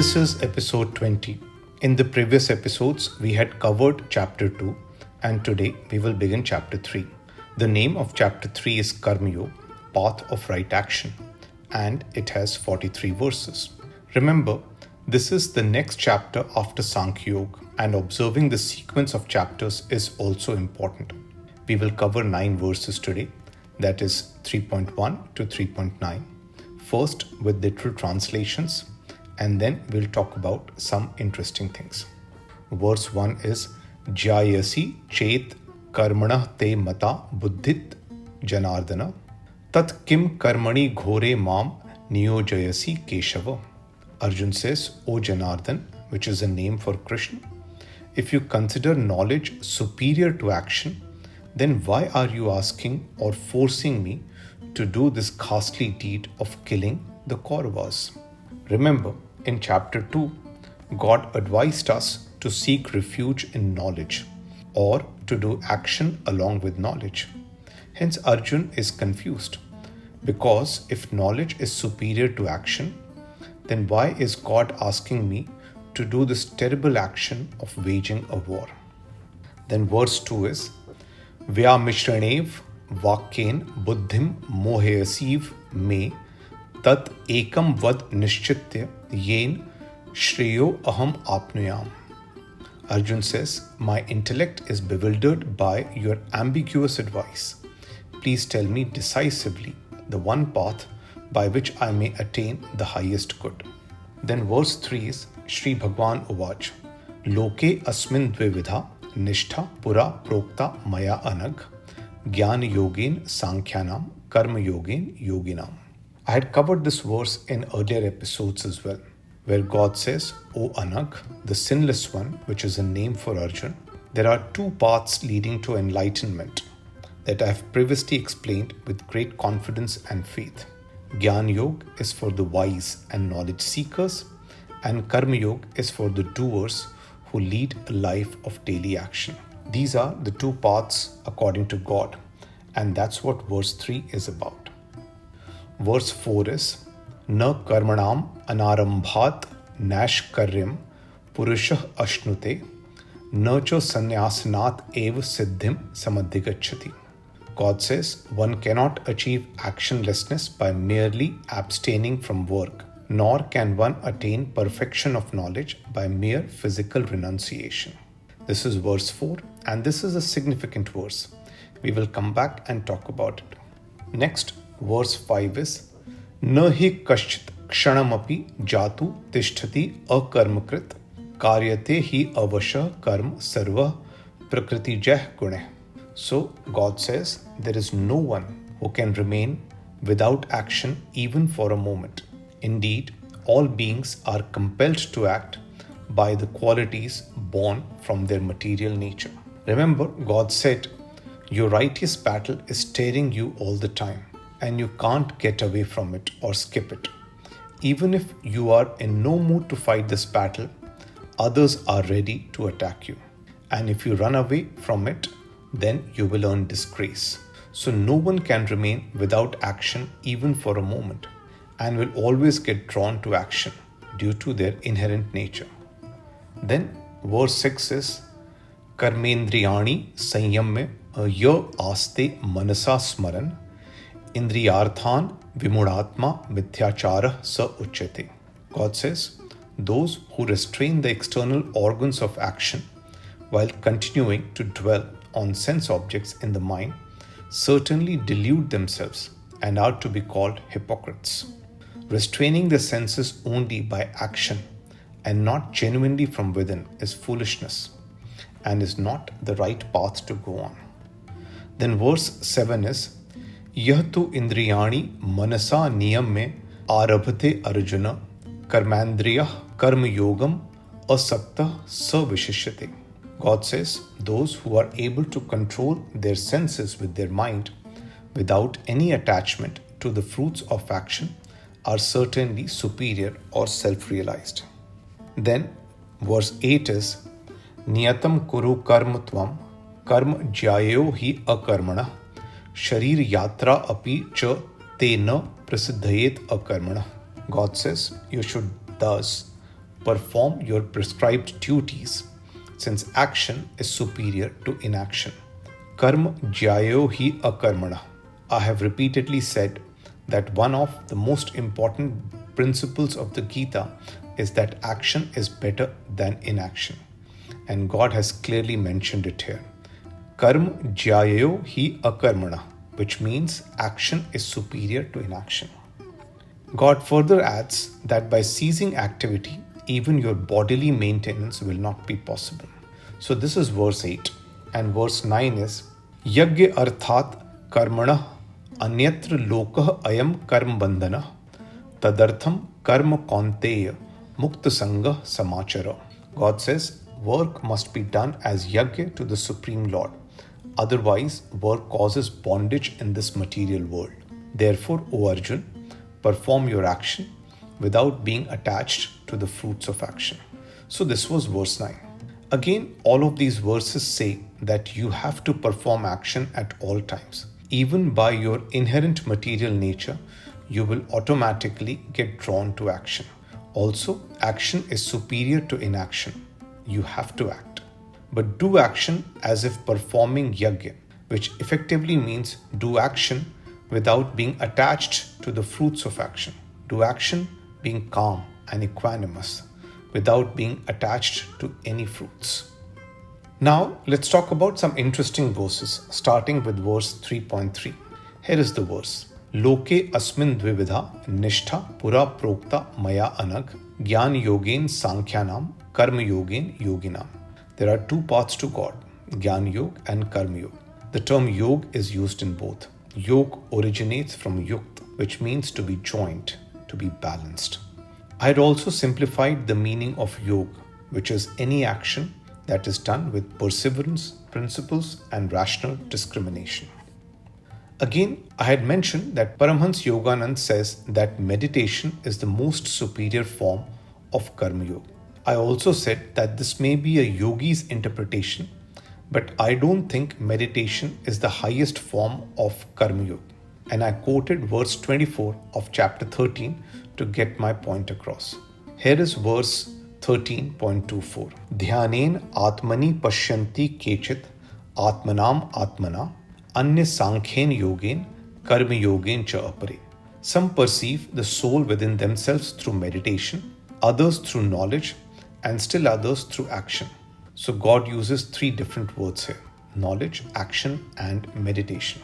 This is episode 20. In the previous episodes, we had covered chapter 2, and today we will begin chapter 3. The name of chapter 3 is Karma Yoga, Path of Right Action, and it has 43 verses. Remember, this is the next chapter after Sankhya Yoga, and observing the sequence of chapters is also important. We will cover 9 verses today, that is 3.1 to 3.9. First with literal translations, and then we'll talk about some interesting things. Verse 1 is Jayasi Chet Karmana Te Mata Buddhit Janardana Tat Kim Karmani Ghore Mam Niyojayasi Keshava. Arjuna says, O Janardhan, which is a name for Krishna, if you consider knowledge superior to action, then why are you asking or forcing me to do this ghastly deed of killing the Kauravas? Remember, in chapter 2, God advised us to seek refuge in knowledge or to do action along with knowledge. Hence, Arjuna is confused because if knowledge is superior to action, then why is God asking me to do this terrible action of waging a war? Then verse 2 is Vyamishranev Vakyen Buddhim Mohayasiv Me Tat Ekam Vad Nishchitya Yen Shreyo Aham Apnuyam. Arjuna says, my intellect is bewildered by your ambiguous advice. Please tell me decisively the one path by which I may attain the highest good. Then verse 3 is Shri Bhagwan Uvach Loke Asmin Dvividha Nishtha Pura Prokta Maya Anag Gyan Yogin Sankhyanam Karma Yogin Yoginam. I had covered this verse in earlier episodes as well, where God says, O Anag, the sinless one, which is a name for Arjuna, there are 2 paths leading to enlightenment that I have previously explained with great confidence and faith. Gyan Yoga is for the wise and knowledge seekers, and Karma Yoga is for the doers who lead a life of daily action. These are the 2 paths according to God, and that's what verse 3 is about. Verse 4 is Na karmanam anarambhat nashkaryam purushah ashnute na cha sanyasanat eva siddhim samadhigachati. God says, one cannot achieve actionlessness by merely abstaining from work, nor can one attain perfection of knowledge by mere physical renunciation. This is verse 4, and this is a significant verse. We will come back and talk about it. Next, verse 5 is Nahi kashchit kshanamapi jatu tishtati akarmakrit karyate hi avasha karma sarva prakriti jah gune. So God says there is no one who can remain without action even for a moment. Indeed, all beings are compelled to act by the qualities born from their material nature. Remember, God said, your righteous battle is tearing you all the time, and you can't get away from it or skip it. Even if you are in no mood to fight this battle, others are ready to attack you. And if you run away from it, then you will earn disgrace. So no one can remain without action even for a moment, and will always get drawn to action due to their inherent nature. Then verse 6 is Karmendriyani Sanyamya Ya Aste Manasa Smaran Indriyarthan Vimudatma Mithyachara Sa Uchyate. God says, those who restrain the external organs of action while continuing to dwell on sense objects in the mind certainly delude themselves and are to be called hypocrites. Restraining the senses only by action and not genuinely from within is foolishness and is not the right path to go on. Then verse 7 is Yahtu Indriyani Manasa Niyam Arabhate Arjuna Karmandriya Karma Yogam Asakta Savishishyate. God says, those who are able to control their senses with their mind without any attachment to the fruits of action are certainly superior or self-realized. Then verse 8 is Niyatam Kuru Karma Tvam Karma Jyayo Hi Akarmana Sharir Yatra Api Cha Te Na Prasiddhayet Akarmana. God says, you should thus perform your prescribed duties, since action is superior to inaction. Karma jyayo hi akarmana. I have repeatedly said that one of the most important principles of the Gita is that action is better than inaction. And God has clearly mentioned it here. Karma jyayo hi akarmana, which means action is superior to inaction. God further adds that by ceasing activity, even your bodily maintenance will not be possible. So this is verse 8. And verse 9 is Yagya arthat karmana anyatra lokah ayam karm bandhana tadartham karma kaunteya mukta sangha samachara. God says work must be done as yagya to the Supreme Lord. Otherwise, work causes bondage in this material world. Therefore, O Arjuna, perform your action without being attached to the fruits of action. So this was verse 9. Again, all of these verses say that you have to perform action at all times. Even by your inherent material nature, you will automatically get drawn to action. Also, action is superior to inaction. You have to act. But do action as if performing yagya, which effectively means do action without being attached to the fruits of action. Do action being calm and equanimous without being attached to any fruits. Now, let's talk about some interesting verses, starting with verse 3.3. Here is the verse. Loke asmin dvividha nishtha pura prokta maya anag gyan yogen sankhyanam karma yogen yoginam. There are two paths to God, Gyan Yoga and Karma Yoga. The term Yoga is used in both. Yoga originates from Yukta, which means to be joined, to be balanced. I had also simplified the meaning of Yoga, which is any action that is done with perseverance, principles, and rational discrimination. Again, I had mentioned that Paramhans Yoganand says that meditation is the most superior form of Karma Yoga. I also said that this may be a yogi's interpretation, but I don't think meditation is the highest form of Karma Yoga. And I quoted verse 24 of chapter 13 to get my point across. Here is verse 13.24. Dhyanen atmani pashyanti kechit atmanam atmana anya sankhyen yogen karma yogen cha apare. Some perceive the soul within themselves through meditation, others through knowledge, and still others through action. So God uses three different words here: knowledge, action, and meditation.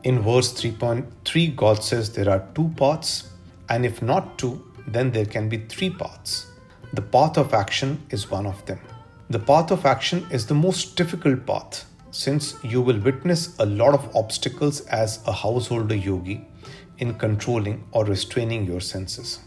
In verse 3.3, God says there are two paths, and if not two, then there can be three paths. The path of action is one of them. The path of action is the most difficult path, since you will witness a lot of obstacles as a householder yogi in controlling or restraining your senses.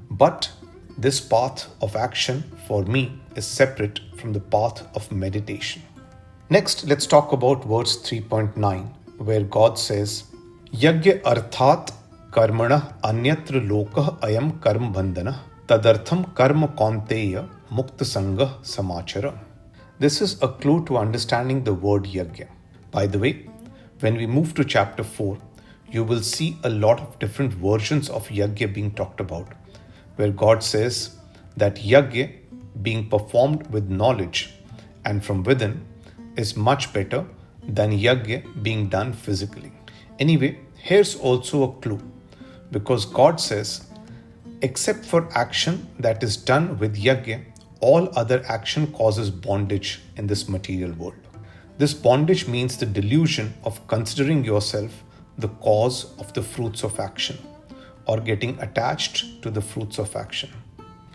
But this path of action for me is separate from the path of meditation. Next, let's talk about verse 3.9, where God says, Yagya arthat karmana anyatra lokah ayam karma bandhana tadartham karma kaunteya mukta sangha samachara. This is a clue to understanding the word yagya. By the way, when we move to chapter 4, you will see a lot of different versions of yagya being talked about, where God says that yagya being performed with knowledge and from within is much better than yagya being done physically. Anyway, here's also a clue, because God says, except for action that is done with yagya, all other action causes bondage in this material world. This bondage means the delusion of considering yourself the cause of the fruits of action, or getting attached to the fruits of action.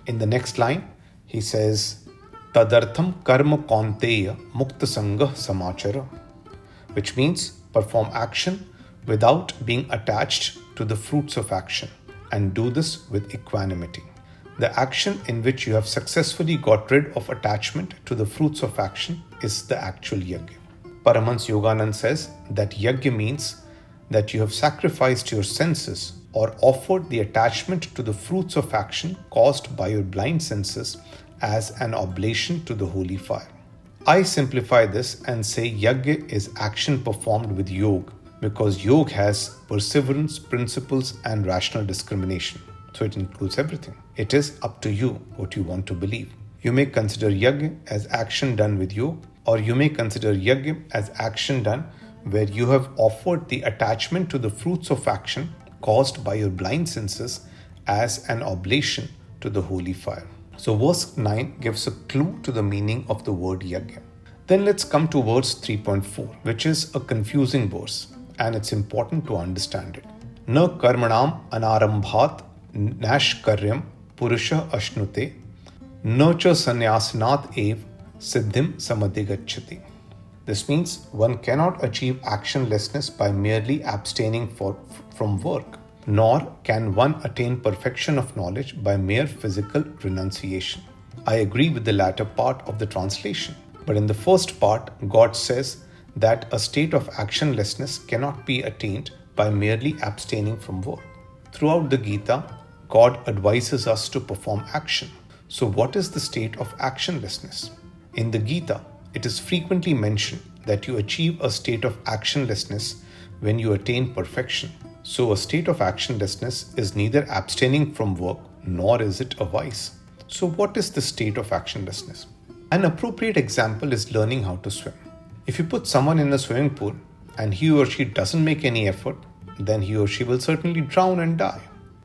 In the next line, he says, Tadartham karma kaunteya mukta sangha samachara, which means perform action without being attached to the fruits of action, and do this with equanimity. The action in which you have successfully got rid of attachment to the fruits of action is the actual yagya. Paramhans Yoganand says that yagya means that you have sacrificed your senses or offered the attachment to the fruits of action caused by your blind senses as an oblation to the holy fire. I simplify this and say yagya is action performed with yoga, because yoga has perseverance, principles, and rational discrimination. So it includes everything. It is up to you what you want to believe. You may consider yajna as action done with yoga, or you may consider yajna as action done where you have offered the attachment to the fruits of action caused by your blind senses as an oblation to the holy fire. So verse 9 gives a clue to the meaning of the word yajna. Then let's come to verse 3.4, which is a confusing verse, and it's important to understand it. Na karmanam anarambhat nashkaryam purusha ashnute na cha sanyasanat ev siddhim samadhigacchati. This means one cannot achieve actionlessness by merely abstaining from work, nor can one attain perfection of knowledge by mere physical renunciation. I agree with the latter part of the translation, but in the first part, God says that a state of actionlessness cannot be attained by merely abstaining from work. Throughout the Gita, God advises us to perform action. So what is the state of actionlessness? In the Gita, it is frequently mentioned that you achieve a state of actionlessness when you attain perfection. So a state of actionlessness is neither abstaining from work nor is it a vice. So what is the state of actionlessness? An appropriate example is learning how to swim. If you put someone in a swimming pool and he or she doesn't make any effort, then he or she will certainly drown and die.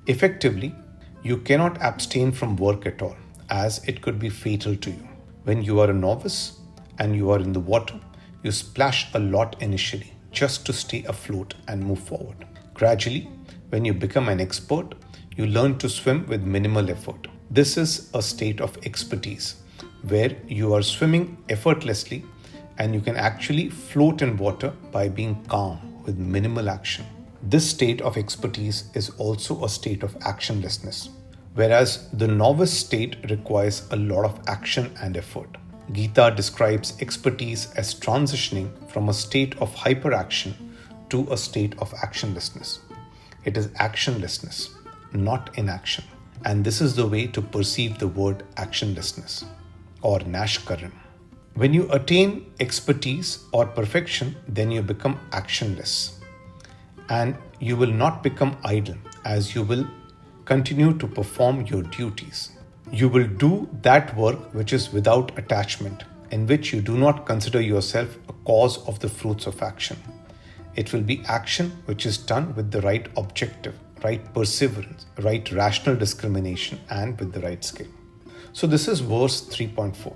Effectively, you cannot abstain from work at all, as it could be fatal to you. When you are a novice and you are in the water, you splash a lot initially just to stay afloat and move forward. Gradually, when you become an expert, you learn to swim with minimal effort. This is a state of expertise where you are swimming effortlessly and you can actually float in water by being calm with minimal action. This state of expertise is also a state of actionlessness, whereas the novice state requires a lot of action and effort. Gita describes expertise as transitioning from a state of hyperaction to a state of actionlessness. It is actionlessness, not inaction. And this is the way to perceive the word actionlessness or nashkaram. When you attain expertise or perfection, then you become actionless. And you will not become idle, as you will continue to perform your duties. You will do that work which is without attachment, in which you do not consider yourself a cause of the fruits of action. It will be action which is done with the right objective, right perseverance, right rational discrimination, and with the right skill. So this is verse 3.4.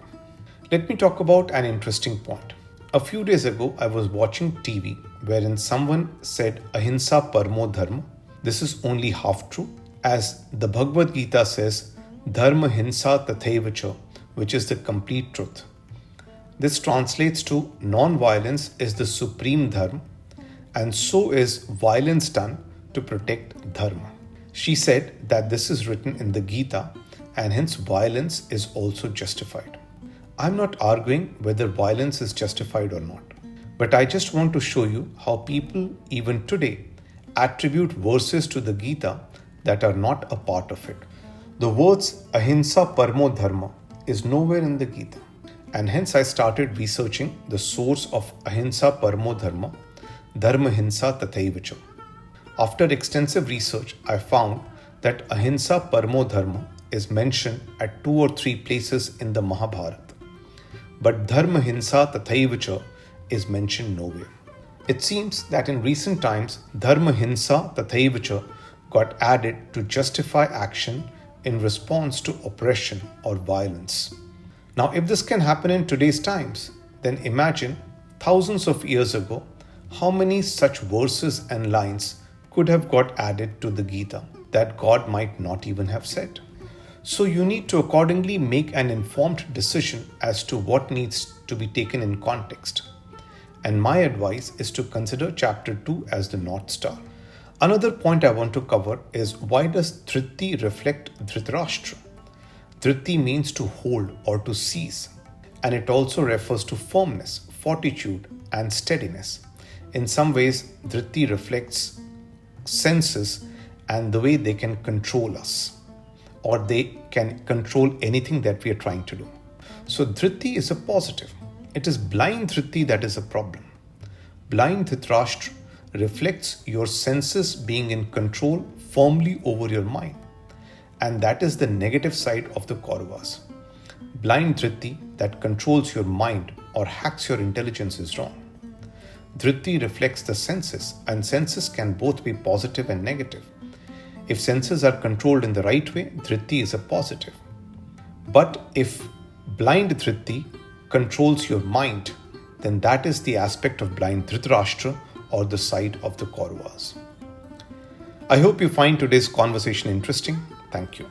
Let me talk about an interesting point. A few days ago, I was watching TV wherein someone said ahimsa parmo dharma. This is only half true, as the Bhagavad Gita says dharma hinsa tathaivacha, which is the complete truth. This translates to non-violence is the supreme dharma, and so is violence done to protect dharma. She said that this is written in the Gita and hence violence is also justified. I'm not arguing whether violence is justified or not, but I just want to show you how people even today attribute verses to the Gita that are not a part of it. The words ahimsa parmo dharma is nowhere in the Gita, and hence I started researching the source of ahimsa parmo dharma, dharma hinsa tathaivacha. After extensive research, I found that ahimsa parmo dharma is mentioned at 2 or 3 places in the Mahabharata, but dharma hinsa tathaivacha is mentioned nowhere. It seems that in recent times, dharma hinsa tathaivacha got added to justify action in response to oppression or violence. Now, if this can happen in today's times, then imagine thousands of years ago how many such verses and lines could have got added to the Gita that God might not even have said. So you need to accordingly make an informed decision as to what needs to be taken in context. And my advice is to consider chapter 2 as the North Star. Another point I want to cover is, why does Dhriti reflect Dhritarashtra? Dhriti means to hold or to seize, and it also refers to firmness, fortitude, and steadiness. In some ways, Dhriti reflects senses and the way they can control us, or they can control anything that we are trying to do. So Dhriti is a positive. It is blind Dhriti that is a problem. Blind Dhritarashtra reflects your senses being in control firmly over your mind. and that is the negative side of the Kauravas. Blind Dhritti that controls your mind or hacks your intelligence is wrong. Dhritti reflects the senses, and senses can both be positive and negative. If senses are controlled in the right way, Dhritti is a positive. But if blind Dhritti controls your mind, then that is the aspect of blind Dhritarashtra or the side of the Kauravas. I hope you find today's conversation interesting. Thank you.